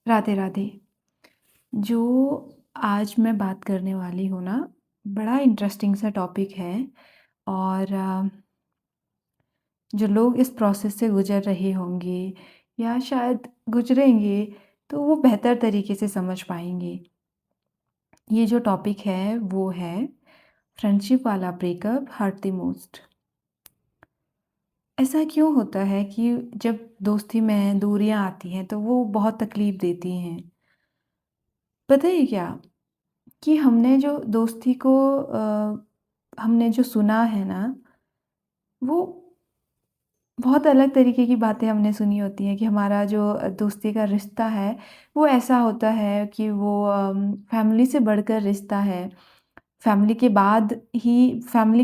राधे राधे। जो आज मैं बात करने वाली हूँ ना, बड़ा इंटरेस्टिंग सा टॉपिक है और जो लोग इस प्रोसेस से गुज़र रहे होंगे या शायद गुज़रेंगे, तो वो बेहतर तरीके से समझ पाएँगे। ये जो टॉपिक है वो है फ्रेंडशिप वाला ब्रेकअप हर्ट द मोस्ट। ऐसा क्यों होता है कि जब दोस्ती में दूरियाँ आती हैं तो वो बहुत तकलीफ़ देती हैं। पता है क्या? कि हमने जो दोस्ती को हमने जो सुना है ना, वो बहुत अलग तरीके की बातें हमने सुनी होती हैं कि हमारा जो दोस्ती का रिश्ता है, वो ऐसा होता है कि वो फैमिली से बढ़कर रिश्ता है। फैमिली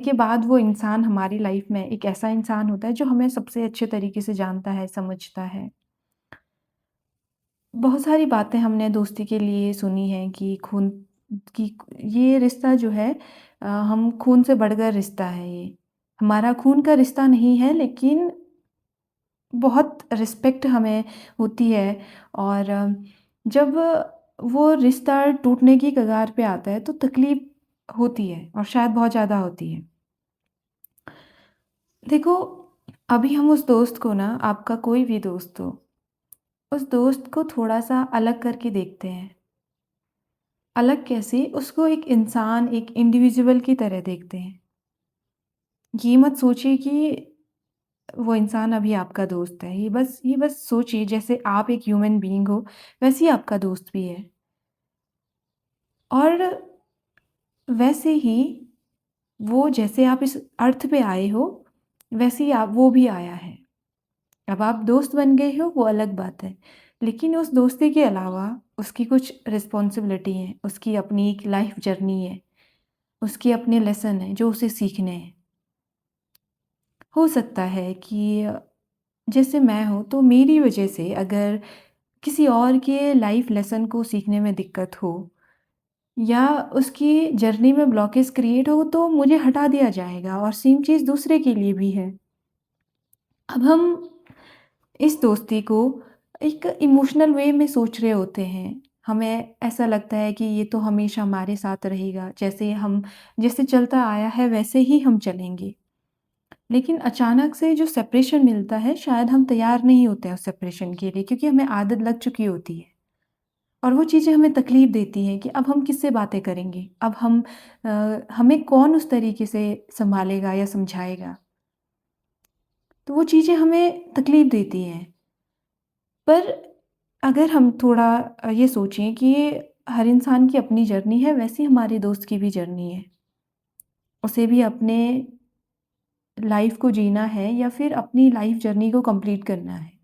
के बाद वो इंसान हमारी लाइफ में एक ऐसा इंसान होता है जो हमें सबसे अच्छे तरीके से जानता है, समझता है। बहुत सारी बातें हमने दोस्ती के लिए सुनी हैं कि खून कि ये रिश्ता जो है हम खून से बढ़कर रिश्ता है ये। हमारा खून का रिश्ता नहीं है लेकिन बहुत रिस्पेक्ट हमें होती है और जब वो रिश्ता टूटने की कगार पे आता है तो तकलीफ़ होती है और शायद बहुत ज़्यादा होती है। देखो, अभी हम उस दोस्त को ना आपका कोई भी दोस्त हो, उस दोस्त को थोड़ा-सा अलग करके देखते हैं। अलग कैसे? उसको एक इंसान, एक इंडिविजुअल की तरह देखते हैं। ये मत सोचिए कि वो इंसान अभी आपका दोस्त है। ये बस सोचिए जैसे आप एक ह्यूमन बीइंग हो, वैसे ही आपका दोस्त भी है। और वैसे ही वो जैसे आप इस अर्थ पे आए हो, वैसे ही आप वो भी आया है। अब आप दोस्त बन गए हो, वो अलग बात है। लेकिन उस दोस्ती के अलावा उसकी कुछ रिस्पॉन्सिबिलिटी है, उसकी अपनी एक लाइफ़ जर्नी है, उसके अपने लेसन हैं जो उसे सीखने हैं। हो सकता है कि जैसे मैं हूँ तो मेरी वजह से अगर किसी और के लाइफ लेसन को सीखने में दिक्कत हो या उसकी जर्नी में ब्लॉकेज क्रिएट हो तो मुझे हटा दिया जाएगा और सेम चीज़ दूसरे के लिए भी है। अब हम इस दोस्ती को एक इमोशनल वे में सोच रहे होते हैं। हमें ऐसा लगता है कि ये तो हमेशा हमारे साथ रहेगा, जैसे चलता आया है वैसे ही हम चलेंगे। लेकिन अचानक से जो सेपरेशन मिलता है शायद हम तैयार नहीं होते हैं उस सेपरेशन के लिए क्योंकि हमें आदत लग चुकी होती है और वो चीज़ें हमें तकलीफ़ देती हैं कि अब हम किससे बातें करेंगे? हमें कौन उस तरीके से सँभालेगा या समझाएगा? तो वो चीज़ें हमें तकलीफ़ देती हैं। पर अगर हम थोड़ा ये सोचें कि ये हर इंसान की अपनी जर्नी है, वैसे ही हमारे दोस्त की भी जर्नी है। उसे भी अपने लाइफ़ को जीना है या फिर अपनी लाइफ़ जर्नी को कंप्लीट करना है।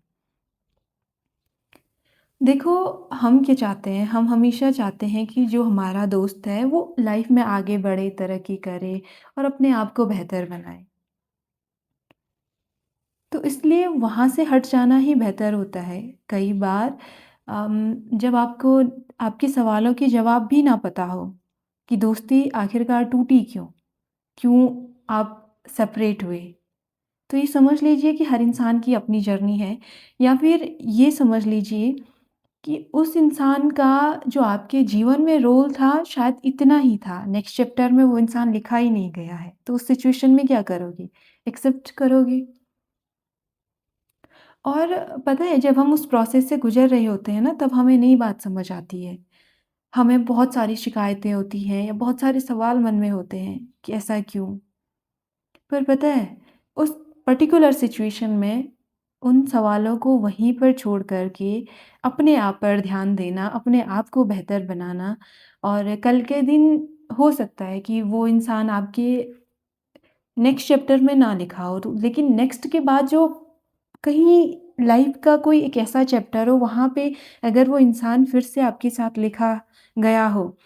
देखो, हम क्या चाहते हैं? हम हमेशा चाहते हैं कि जो हमारा दोस्त है, वो लाइफ़ में आगे बढ़े, तरक्की करे और अपने आप को बेहतर बनाए। तो इसलिए वहाँ से हट जाना ही बेहतर होता है। कई बार जब आपको आपके सवालों के जवाब भी ना पता हो कि दोस्ती आखिरकार टूटी क्यों? क्यों आप सेपरेट हुए? तो ये समझ लीजिए कि हर इंसान की अपनी जर्नी है या फिर ये समझ लीजिए कि उस इंसान का जो आपके जीवन में रोल था शायद इतना ही था, नेक्स्ट चैप्टर में वो इंसान लिखा ही नहीं गया है। तो उस सिचुएशन में क्या करोगे? एक्सेप्ट करोगे? और पता है जब हम उस प्रोसेस से गुज़र रहे होते हैं ना तब हमें नई बात समझ आती है। हमें बहुत सारी शिकायतें होती हैं या बहुत सारे सवाल मन में होते हैं कि ऐसा क्यों? पर पता है उस पर्टिकुलर सिचुएशन में उन सवालों को वहीं पर छोड़ कर के अपने आप पर ध्यान देना, अपने आप को बेहतर बनाना और कल के दिन हो सकता है कि वो इंसान आपके नेक्स्ट चैप्टर में ना लिखा हो तो लेकिन नेक्स्ट के बाद जो कहीं लाइफ का कोई एक ऐसा चैप्टर हो वहाँ पे अगर वो इंसान फिर से आपके साथ लिखा गया हो,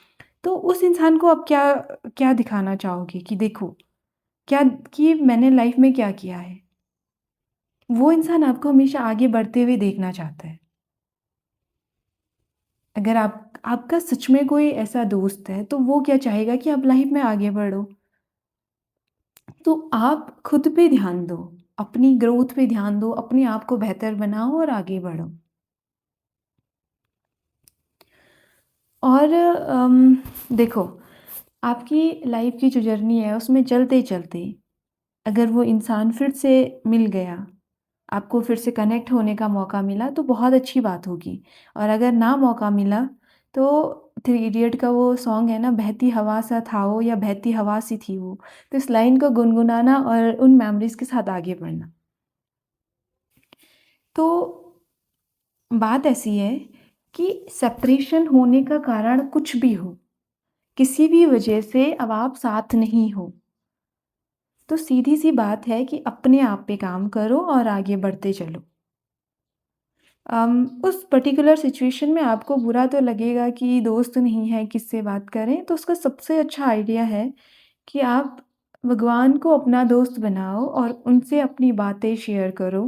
तो उस इंसान को आप क्या क्या दिखाना चाहोगे कि देखो, क्या कि मैंने लाइफ में क्या किया है? वो इंसान आपको हमेशा आगे बढ़ते हुए देखना चाहता है। अगर आपका सच में कोई ऐसा दोस्त है, तो वो क्या चाहेगा कि आप लाइफ में आगे बढ़ो। तो आप खुद पे ध्यान दो, अपनी ग्रोथ पे ध्यान दो, अपने आप को बेहतर बनाओ और आगे बढ़ो। और देखो, आपकी लाइफ़ की जो जर्नी है उसमें चलते-चलते अगर वो इंसान फिर से मिल गया, आपको फिर से कनेक्ट होने का मौका मिला तो बहुत अच्छी बात होगी। और अगर ना मौका मिला तो थ्री इडियट का वो सॉन्ग है ना, बहती हवा सा था वो या बहती हवा सी थी वो। तो इस लाइन को गुनगुनाना और उन मेमोरीज़ के साथ आगे बढ़ना। तो बात ऐसी है कि सेपरेशन होने का कारण कुछ भी हो, किसी भी वजह से अब आप साथ नहीं हो, तो सीधी-सी बात है कि अपने आप पे काम करो और आगे बढ़ते चलो। उस पर्टिकुलर सिचुएशन में आपको बुरा तो लगेगा कि दोस्त नहीं है, किससे बात करें? तो उसका सबसे अच्छा आइडिया है कि आप भगवान को अपना दोस्त बनाओ और उनसे अपनी बातें शेयर करो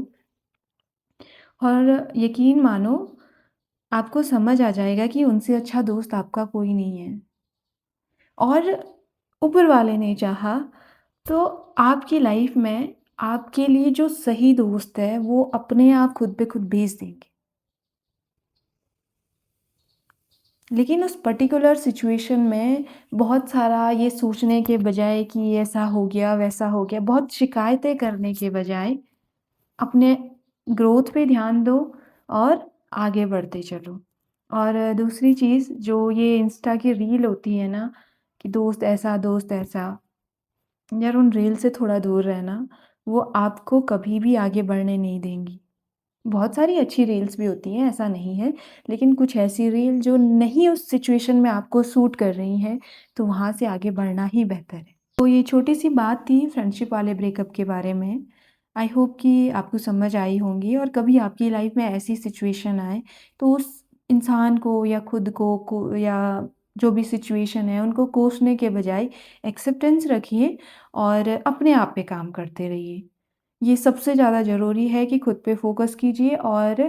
और यकीन मानो, आपको समझ आ जाएगा कि उनसे अच्छा दोस्त आपका कोई नहीं है। और ऊपर वाले ने चाहा तो आपकी लाइफ में आपके लिए जो सही दोस्त है, वो अपने आप खुद ब खुद भेज देंगे। लेकिन उस पर्टिकुलर सिचुएशन में बहुत सारा ये सोचने के बजाय कि ऐसा हो गया, वैसा हो गया, बहुत शिकायतें करने के बजाय अपने ग्रोथ पे ध्यान दो और आगे बढ़ते चलो। और दूसरी चीज़ जो ये इंस्टा की रील होती है ना कि दोस्त ऐसा, यार उन रील से थोड़ा दूर रहना, वो आपको कभी भी आगे बढ़ने नहीं देंगी। बहुत सारी अच्छी रील्स भी होती हैं, ऐसा नहीं है, लेकिन कुछ ऐसी रील जो नहीं उस सिचुएशन में आपको सूट कर रही हैं, तो वहाँ से आगे बढ़ना ही बेहतर है। तो ये छोटी-सी बात थी फ्रेंडशिप वाले ब्रेकअप के बारे में। आई होप कि आपको समझ आई होंगी और कभी आपकी लाइफ़ में ऐसी सिचुएशन आए, तो उस इंसान को या खुद को या जो भी सिचुएशन है, उनको कोसने के बजाय एक्सेप्टेंस रखिए और अपने आप पे काम करते रहिए। ये सबसे ज़्यादा ज़रूरी है कि खुद पे फ़ोकस कीजिए और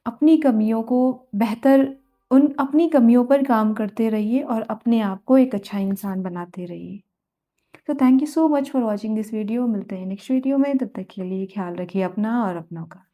अपनी कमियों को बेहतर उन अपनी कमियों पर काम करते रहिए और अपने आप को एक अच्छा इंसान बनाते रहिए। तो thank you so much for watching this video. मिलते हैं नेक्स्ट वीडियो में, तब तक के लिए ख्याल रखिए अपना और अपनों का।